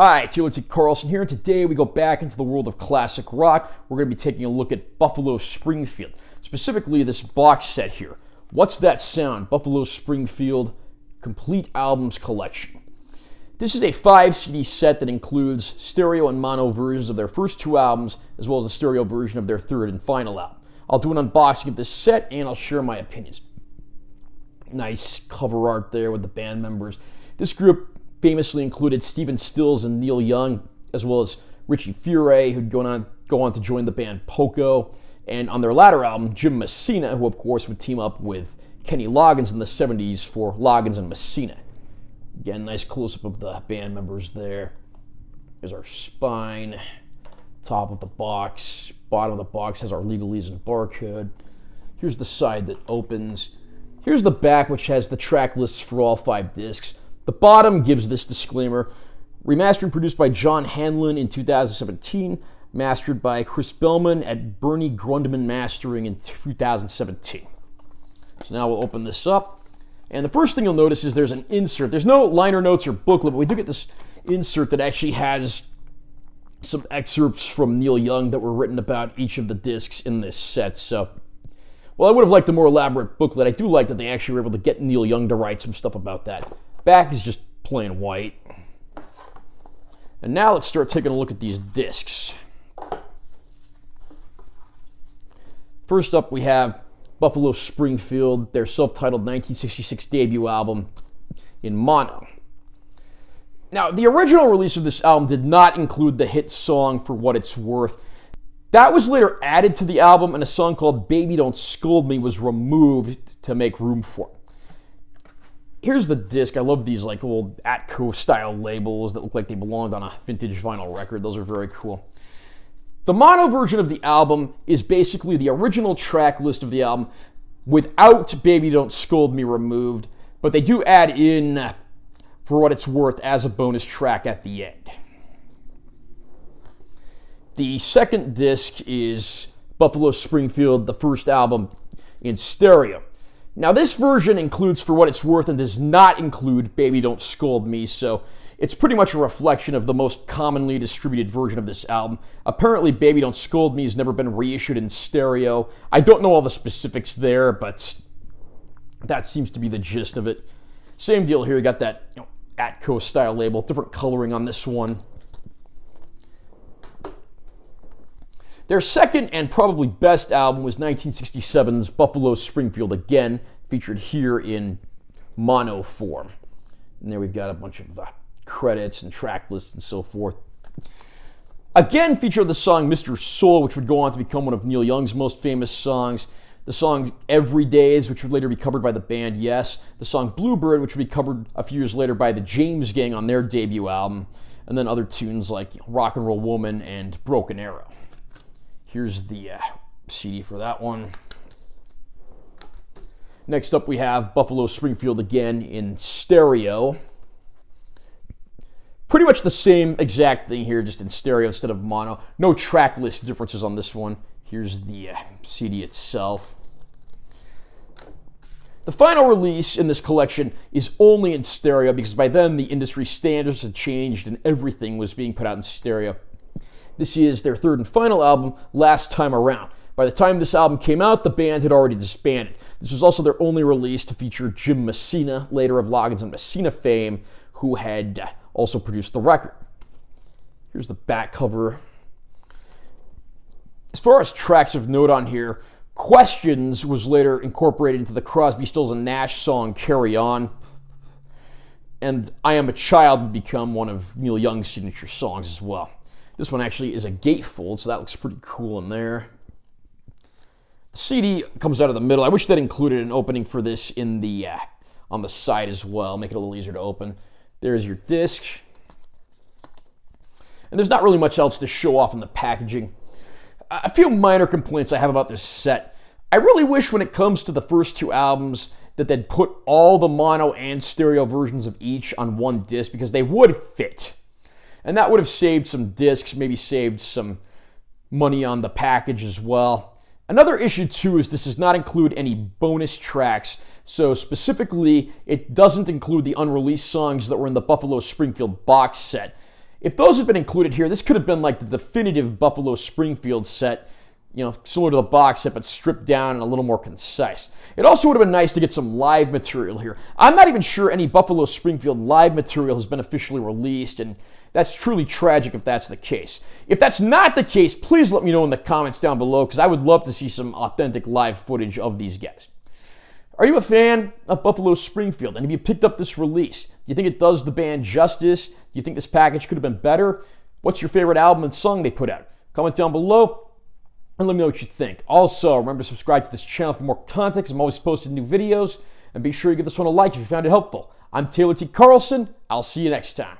Hi, Taylor T. Carlson here, and today we go back into the world of classic rock. We're going to be taking a look at Buffalo Springfield, specifically this box set here. What's That Sound? Buffalo Springfield Complete Albums Collection. This is a 5-CD set that includes stereo and mono versions of their first two albums, as well as a stereo version of their third and final album. I'll do an unboxing of this set, and I'll share my opinions. Nice cover art there with the band members. This group famously included Stephen Stills and Neil Young, as well as Richie Furay, who'd go on to join the band Poco, and on their latter album, Jim Messina, who of course would team up with Kenny Loggins in the 70s for Loggins and Messina. Again, nice close-up of the band members there. Here's our spine, top of the box, bottom of the box has our legalese and barcode. Here's the side that opens. Here's the back, which has the track lists for all 5 discs. The bottom gives this disclaimer: remastering produced by John Hanlon in 2017, mastered by Chris Bellman at Bernie Grundman Mastering in 2017. So now we'll open this up, and the first thing you'll notice is there's an insert. There's no liner notes or booklet, but we do get this insert that actually has some excerpts from Neil Young that were written about each of the discs in this set. So, well, I would have liked a more elaborate booklet. I do like that they actually were able to get Neil Young to write some stuff about that. Back is just plain white. And now let's start taking a look at these discs. First up, we have Buffalo Springfield, their self-titled 1966 debut album in mono. Now, the original release of this album did not include the hit song For What It's Worth. That was later added to the album, and a song called Baby Don't Scold Me was removed to make room for it. Here's the disc. I love these like old Atco style labels that look like they belonged on a vintage vinyl record. Those are very cool. The mono version of the album is basically the original track list of the album without Baby Don't Scold Me removed, but they do add in For What It's Worth as a bonus track at the end. The second disc is Buffalo Springfield, the first album in stereo. Now, this version includes For What It's Worth and does not include Baby Don't Scold Me, so it's pretty much a reflection of the most commonly distributed version of this album. Apparently, Baby Don't Scold Me has never been reissued in stereo. I don't know all the specifics there, but that seems to be the gist of it. Same deal here. You got that Atco style label, different coloring on this one. Their second and probably best album was 1967's Buffalo Springfield Again, featured here in mono form. And there we've got a bunch of credits and track lists and so forth. Again featured the song Mr. Soul, which would go on to become one of Neil Young's most famous songs. The song Every Days, which would later be covered by the band Yes. The song Bluebird, which would be covered a few years later by the James Gang on their debut album. And then other tunes like Rock and Roll Woman and Broken Arrow. Here's the CD for that one. Next up, we have Buffalo Springfield Again in stereo. Pretty much the same exact thing here, just in stereo instead of mono. No track list differences on this one. Here's the CD itself. The final release in this collection is only in stereo because by then the industry standards had changed and everything was being put out in stereo. This is their third and final album, Last Time Around. By the time this album came out, the band had already disbanded. This was also their only release to feature Jim Messina, later of Loggins and Messina fame, who had also produced the record. Here's the back cover. As far as tracks of note on here, Questions was later incorporated into the Crosby, Stills, and Nash song Carry On. And I Am a Child would become one of Neil Young's signature songs as well. This one actually is a gatefold, so that looks pretty cool in there. The CD comes out of the middle. I wish that included an opening for this in the on the side as well, make it a little easier to open. There's your disc. And there's not really much else to show off in the packaging. A few minor complaints I have about this set. I really wish when it comes to the first two albums that they'd put all the mono and stereo versions of each on one disc because they would fit. And that would have saved some discs, maybe saved some money on the package as well. Another issue too is this does not include any bonus tracks. So specifically, it doesn't include the unreleased songs that were in the Buffalo Springfield box set. If those had been included here, this could have been like the definitive Buffalo Springfield set, similar to the box set, but stripped down and a little more concise. It also would have been nice to get some live material here. I'm not even sure any Buffalo Springfield live material has been officially released, and that's truly tragic if that's the case. If that's not the case, please let me know in the comments down below, because I would love to see some authentic live footage of these guys. Are you a fan of Buffalo Springfield, and have you picked up this release? Do you think it does the band justice? Do you think this package could have been better? What's your favorite album and song they put out? Comment down below and let me know what you think. Also, remember to subscribe to this channel for more content, because I'm always posting new videos. And be sure you give this one a like if you found it helpful. I'm Taylor T. Carlson. I'll see you next time.